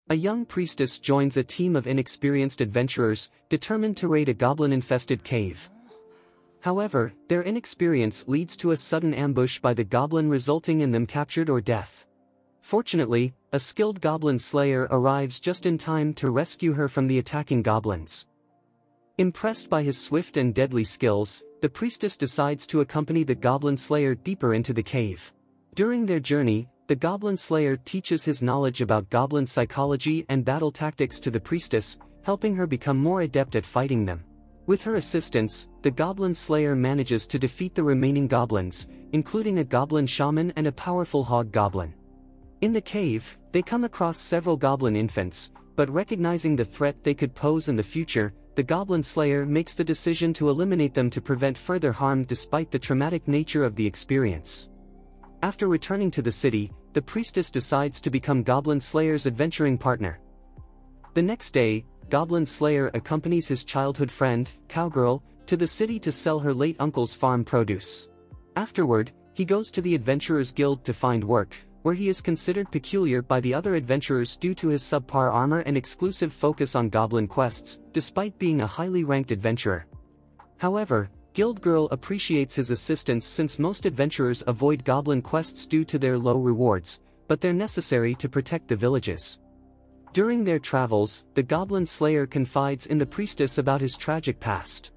A young priestess joins a team of inexperienced adventurers, determined to raid a goblin-infested cave. However, their inexperience leads to a sudden ambush by the goblin, resulting in them captured or death. Fortunately, a skilled Goblin Slayer arrives just in time to rescue her from the attacking goblins. Impressed by his swift and deadly skills, the priestess decides to accompany the Goblin Slayer deeper into the cave. During their journey, the Goblin Slayer teaches his knowledge about goblin psychology and battle tactics to the priestess, helping her become more adept at fighting them. With her assistance, the Goblin Slayer manages to defeat the remaining goblins, including a goblin shaman and a powerful hog goblin. In the cave, they come across several goblin infants, but recognizing the threat they could pose in the future, the Goblin Slayer makes the decision to eliminate them to prevent further harm despite the traumatic nature of the experience. After returning to the city, the priestess decides to become Goblin Slayer's adventuring partner. The next day, Goblin Slayer accompanies his childhood friend, Cowgirl, to the city to sell her late uncle's farm produce. Afterward, he goes to the Adventurers Guild to find work, where he is considered peculiar by the other adventurers due to his subpar armor and exclusive focus on goblin quests, despite being a highly ranked adventurer. However, Guild Girl appreciates his assistance since most adventurers avoid goblin quests due to their low rewards, but they're necessary to protect the villages. During their travels, the Goblin Slayer confides in the priestess about his tragic past.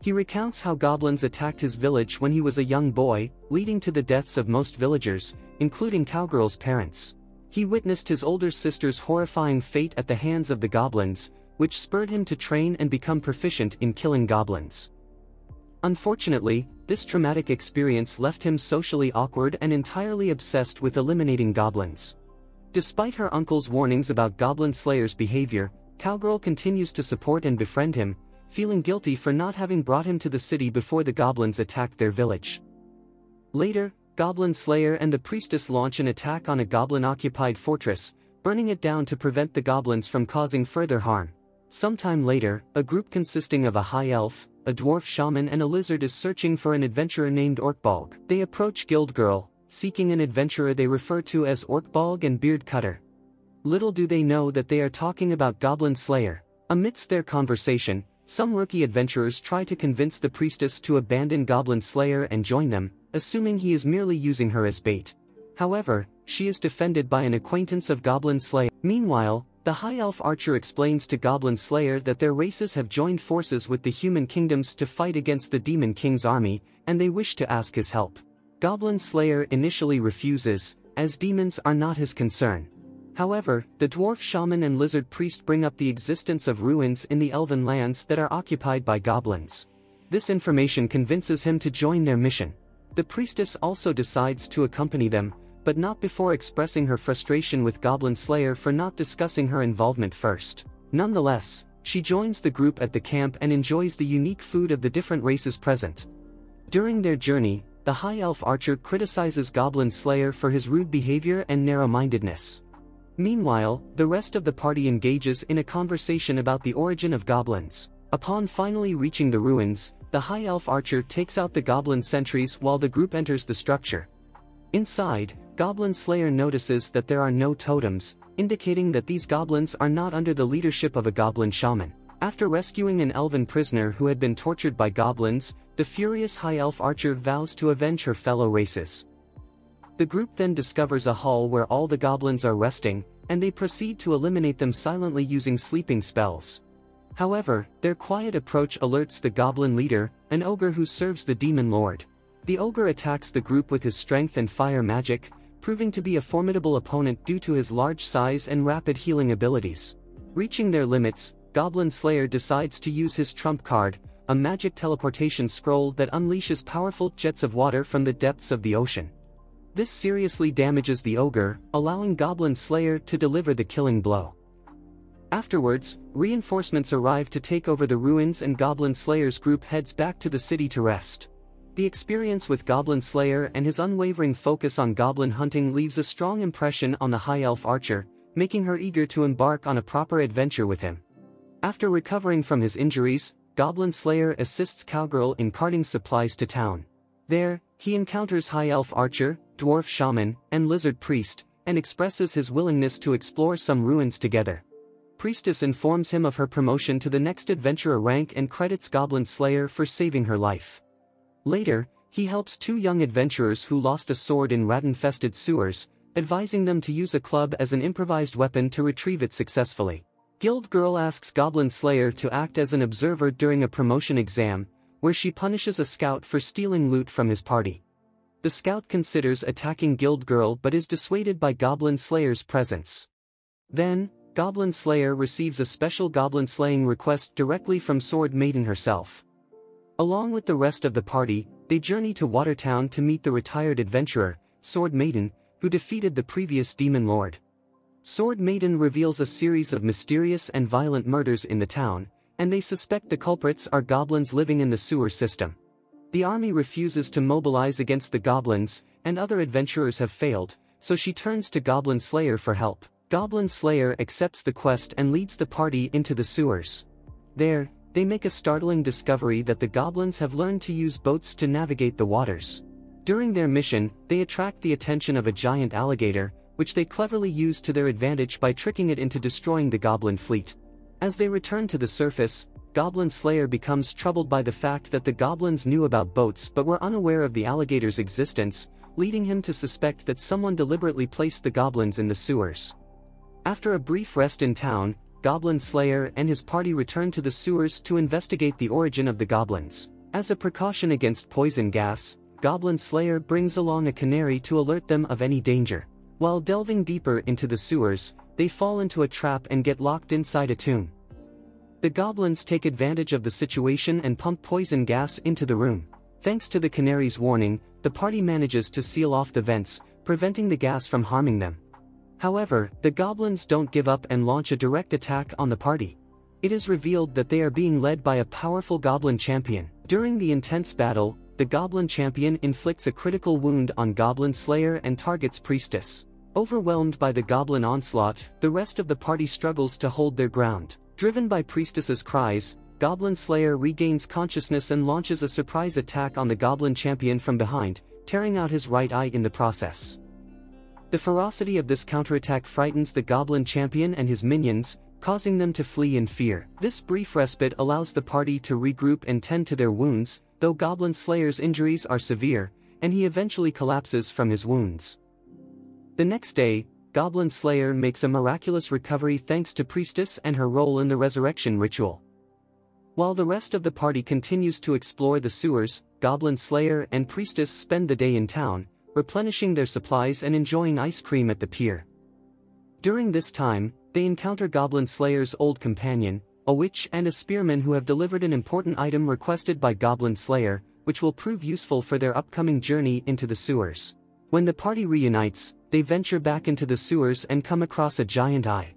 He recounts how goblins attacked his village when he was a young boy, leading to the deaths of most villagers, including Cowgirl's parents. He witnessed his older sister's horrifying fate at the hands of the goblins, which spurred him to train and become proficient in killing goblins. Unfortunately, this traumatic experience left him socially awkward and entirely obsessed with eliminating goblins. Despite her uncle's warnings about Goblin Slayer's behavior, Cowgirl continues to support and befriend him, feeling guilty for not having brought him to the city before the goblins attacked their village. Later, Goblin Slayer and the priestess launch an attack on a goblin-occupied fortress, burning it down to prevent the goblins from causing further harm. Sometime later, a group consisting of a high elf, a dwarf shaman and a lizard is searching for an adventurer named Orkbolg. They approach Guild Girl, seeking an adventurer they refer to as Orkbolg and Beard Cutter. Little do they know that they are talking about Goblin Slayer. Amidst their conversation, some rookie adventurers try to convince the priestess to abandon Goblin Slayer and join them, assuming he is merely using her as bait. However, she is defended by an acquaintance of Goblin Slayer. Meanwhile, the High Elf Archer explains to Goblin Slayer that their races have joined forces with the human kingdoms to fight against the Demon King's army, and they wish to ask his help. Goblin Slayer initially refuses, as demons are not his concern. However, the dwarf shaman and lizard priest bring up the existence of ruins in the elven lands that are occupied by goblins. This information convinces him to join their mission. The priestess also decides to accompany them, but not before expressing her frustration with Goblin Slayer for not discussing her involvement first. Nonetheless, she joins the group at the camp and enjoys the unique food of the different races present. During their journey, the High Elf Archer criticizes Goblin Slayer for his rude behavior and narrow-mindedness. Meanwhile, the rest of the party engages in a conversation about the origin of goblins. Upon finally reaching the ruins, the High Elf Archer takes out the goblin sentries while the group enters the structure. Inside, Goblin Slayer notices that there are no totems, indicating that these goblins are not under the leadership of a goblin shaman. After rescuing an elven prisoner who had been tortured by goblins, the furious High Elf Archer vows to avenge her fellow races. The group then discovers a hall where all the goblins are resting, and they proceed to eliminate them silently using sleeping spells. However, their quiet approach alerts the goblin leader, an ogre who serves the demon lord. The ogre attacks the group with his strength and fire magic, proving to be a formidable opponent due to his large size and rapid healing abilities. Reaching their limits, Goblin Slayer decides to use his trump card, a magic teleportation scroll that unleashes powerful jets of water from the depths of the ocean. This seriously damages the ogre, allowing Goblin Slayer to deliver the killing blow. Afterwards, reinforcements arrive to take over the ruins and Goblin Slayer's group heads back to the city to rest. The experience with Goblin Slayer and his unwavering focus on goblin hunting leaves a strong impression on the High Elf Archer, making her eager to embark on a proper adventure with him. After recovering from his injuries, Goblin Slayer assists Cowgirl in carting supplies to town. There, he encounters High Elf Archer, Dwarf Shaman, and Lizard Priest, and expresses his willingness to explore some ruins together. Priestess informs him of her promotion to the next adventurer rank and credits Goblin Slayer for saving her life. Later, he helps two young adventurers who lost a sword in rat-infested sewers, advising them to use a club as an improvised weapon to retrieve it successfully. Guild Girl asks Goblin Slayer to act as an observer during a promotion exam, where she punishes a scout for stealing loot from his party. The scout considers attacking Guild Girl but is dissuaded by Goblin Slayer's presence. Then, Goblin Slayer receives a special goblin slaying request directly from Sword Maiden herself. Along with the rest of the party, they journey to Watertown to meet the retired adventurer, Sword Maiden, who defeated the previous demon lord. Sword Maiden reveals a series of mysterious and violent murders in the town, and they suspect the culprits are goblins living in the sewer system. The army refuses to mobilize against the goblins, and other adventurers have failed, so she turns to Goblin Slayer for help. Goblin Slayer accepts the quest and leads the party into the sewers. There, they make a startling discovery that the goblins have learned to use boats to navigate the waters. During their mission, they attract the attention of a giant alligator, which they cleverly use to their advantage by tricking it into destroying the goblin fleet. As they return to the surface, Goblin Slayer becomes troubled by the fact that the goblins knew about boats but were unaware of the alligator's existence, leading him to suspect that someone deliberately placed the goblins in the sewers. After a brief rest in town, Goblin Slayer and his party return to the sewers to investigate the origin of the goblins. As a precaution against poison gas, Goblin Slayer brings along a canary to alert them of any danger. While delving deeper into the sewers, they fall into a trap and get locked inside a tomb. The goblins take advantage of the situation and pump poison gas into the room. Thanks to the canary's warning, the party manages to seal off the vents, preventing the gas from harming them. However, the goblins don't give up and launch a direct attack on the party. It is revealed that they are being led by a powerful goblin champion. During the intense battle, the goblin champion inflicts a critical wound on Goblin Slayer and targets Priestess. Overwhelmed by the goblin onslaught, the rest of the party struggles to hold their ground. Driven by Priestess's cries, Goblin Slayer regains consciousness and launches a surprise attack on the goblin champion from behind, tearing out his right eye in the process. The ferocity of this counterattack frightens the goblin champion and his minions, causing them to flee in fear. This brief respite allows the party to regroup and tend to their wounds, though Goblin Slayer's injuries are severe, and he eventually collapses from his wounds. The next day, Goblin Slayer makes a miraculous recovery thanks to Priestess and her role in the resurrection ritual. While the rest of the party continues to explore the sewers, Goblin Slayer and Priestess spend the day in town, replenishing their supplies and enjoying ice cream at the pier. During this time, they encounter Goblin Slayer's old companion, a witch and a spearman who have delivered an important item requested by Goblin Slayer, which will prove useful for their upcoming journey into the sewers. When the party reunites, they venture back into the sewers and come across a giant eye.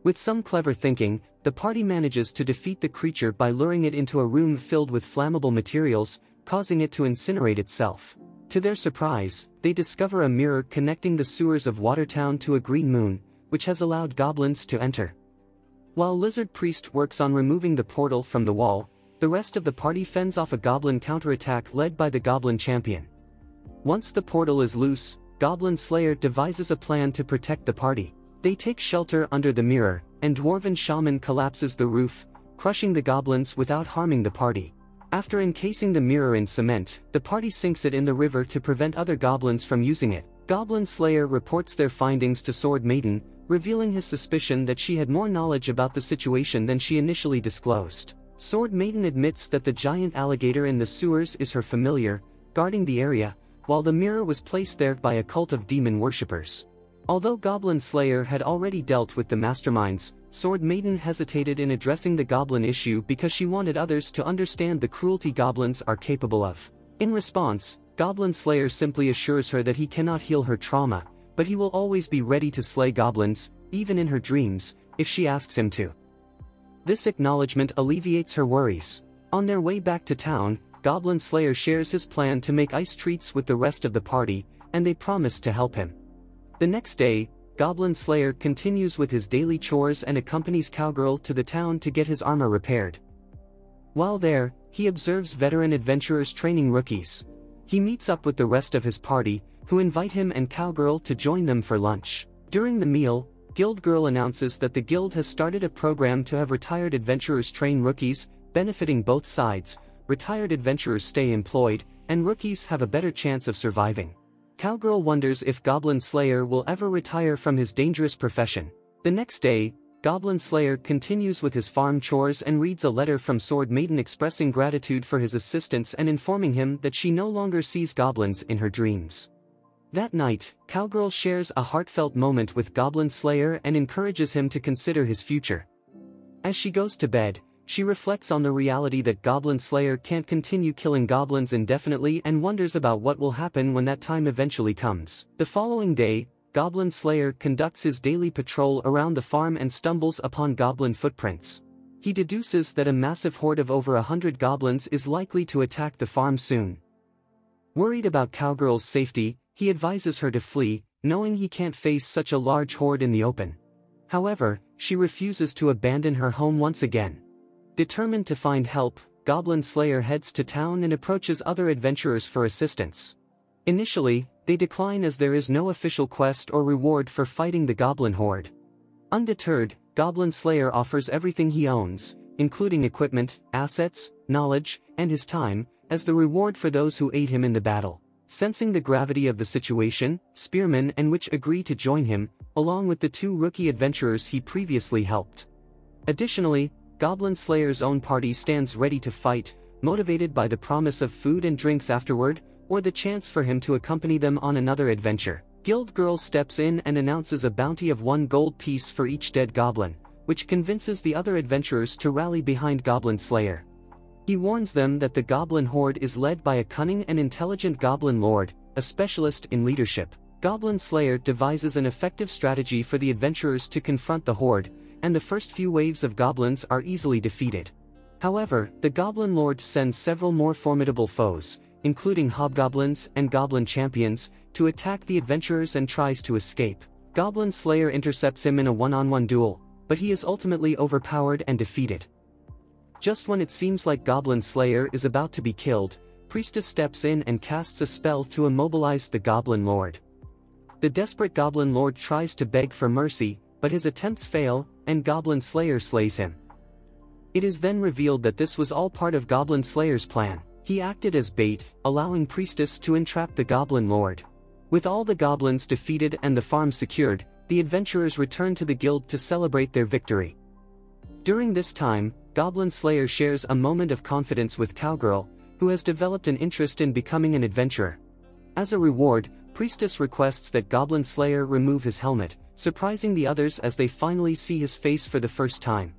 With some clever thinking, the party manages to defeat the creature by luring it into a room filled with flammable materials, causing it to incinerate itself. To their surprise, they discover a mirror connecting the sewers of Watertown to a green moon, which has allowed goblins to enter. While Lizard Priest works on removing the portal from the wall, the rest of the party fends off a goblin counterattack led by the goblin champion. Once the portal is loose, Goblin Slayer devises a plan to protect the party. They take shelter under the mirror, and Dwarven Shaman collapses the roof, crushing the goblins without harming the party. After encasing the mirror in cement, the party sinks it in the river to prevent other goblins from using it. Goblin Slayer reports their findings to Sword Maiden, revealing his suspicion that she had more knowledge about the situation than she initially disclosed. Sword Maiden admits that the giant alligator in the sewers is her familiar, guarding the area, while the mirror was placed there by a cult of demon worshippers. Although Goblin Slayer had already dealt with the masterminds, Sword Maiden hesitated in addressing the goblin issue because she wanted others to understand the cruelty goblins are capable of. In response, Goblin Slayer simply assures her that he cannot heal her trauma, but he will always be ready to slay goblins, even in her dreams, if she asks him to. This acknowledgement alleviates her worries. On their way back to town, Goblin Slayer shares his plan to make ice treats with the rest of the party, and they promise to help him. The next day, Goblin Slayer continues with his daily chores and accompanies Cowgirl to the town to get his armor repaired. While there, he observes veteran adventurers training rookies. He meets up with the rest of his party, who invite him and Cowgirl to join them for lunch. During the meal, Guild Girl announces that the guild has started a program to have retired adventurers train rookies, benefiting both sides. Retired adventurers stay employed, and rookies have a better chance of surviving. Cowgirl wonders if Goblin Slayer will ever retire from his dangerous profession. The next day, Goblin Slayer continues with his farm chores and reads a letter from Sword Maiden expressing gratitude for his assistance and informing him that she no longer sees goblins in her dreams. That night, Cowgirl shares a heartfelt moment with Goblin Slayer and encourages him to consider his future. As she goes to bed, she reflects on the reality that Goblin Slayer can't continue killing goblins indefinitely and wonders about what will happen when that time eventually comes. The following day, Goblin Slayer conducts his daily patrol around the farm and stumbles upon goblin footprints. He deduces that a massive horde of over 100 goblins is likely to attack the farm soon. Worried about Cowgirl's safety, he advises her to flee, knowing he can't face such a large horde in the open. However, she refuses to abandon her home once again. Determined to find help, Goblin Slayer heads to town and approaches other adventurers for assistance. Initially, they decline as there is no official quest or reward for fighting the goblin horde. Undeterred, Goblin Slayer offers everything he owns, including equipment, assets, knowledge, and his time, as the reward for those who aid him in the battle. Sensing the gravity of the situation, Spearman and Witch agree to join him, along with the 2 rookie adventurers he previously helped. Additionally, Goblin Slayer's own party stands ready to fight, motivated by the promise of food and drinks afterward, or the chance for him to accompany them on another adventure. Guild Girl steps in and announces a bounty of 1 gold piece for each dead goblin, which convinces the other adventurers to rally behind Goblin Slayer. He warns them that the goblin horde is led by a cunning and intelligent goblin lord, a specialist in leadership. Goblin Slayer devises an effective strategy for the adventurers to confront the horde, and the first few waves of goblins are easily defeated. However, the goblin lord sends several more formidable foes, including hobgoblins and goblin champions, to attack the adventurers and tries to escape. Goblin Slayer intercepts him in a one-on-one duel, but he is ultimately overpowered and defeated. Just when it seems like Goblin Slayer is about to be killed, Priestess steps in and casts a spell to immobilize the Goblin Lord. The desperate Goblin Lord tries to beg for mercy, but his attempts fail, and Goblin Slayer slays him. It is then revealed that this was all part of Goblin Slayer's plan. He acted as bait, allowing Priestess to entrap the Goblin Lord. With all the goblins defeated and the farm secured, the adventurers return to the guild to celebrate their victory. During this time, Goblin Slayer shares a moment of confidence with Cowgirl, who has developed an interest in becoming an adventurer. As a reward, Priestess requests that Goblin Slayer remove his helmet, surprising the others as they finally see his face for the first time.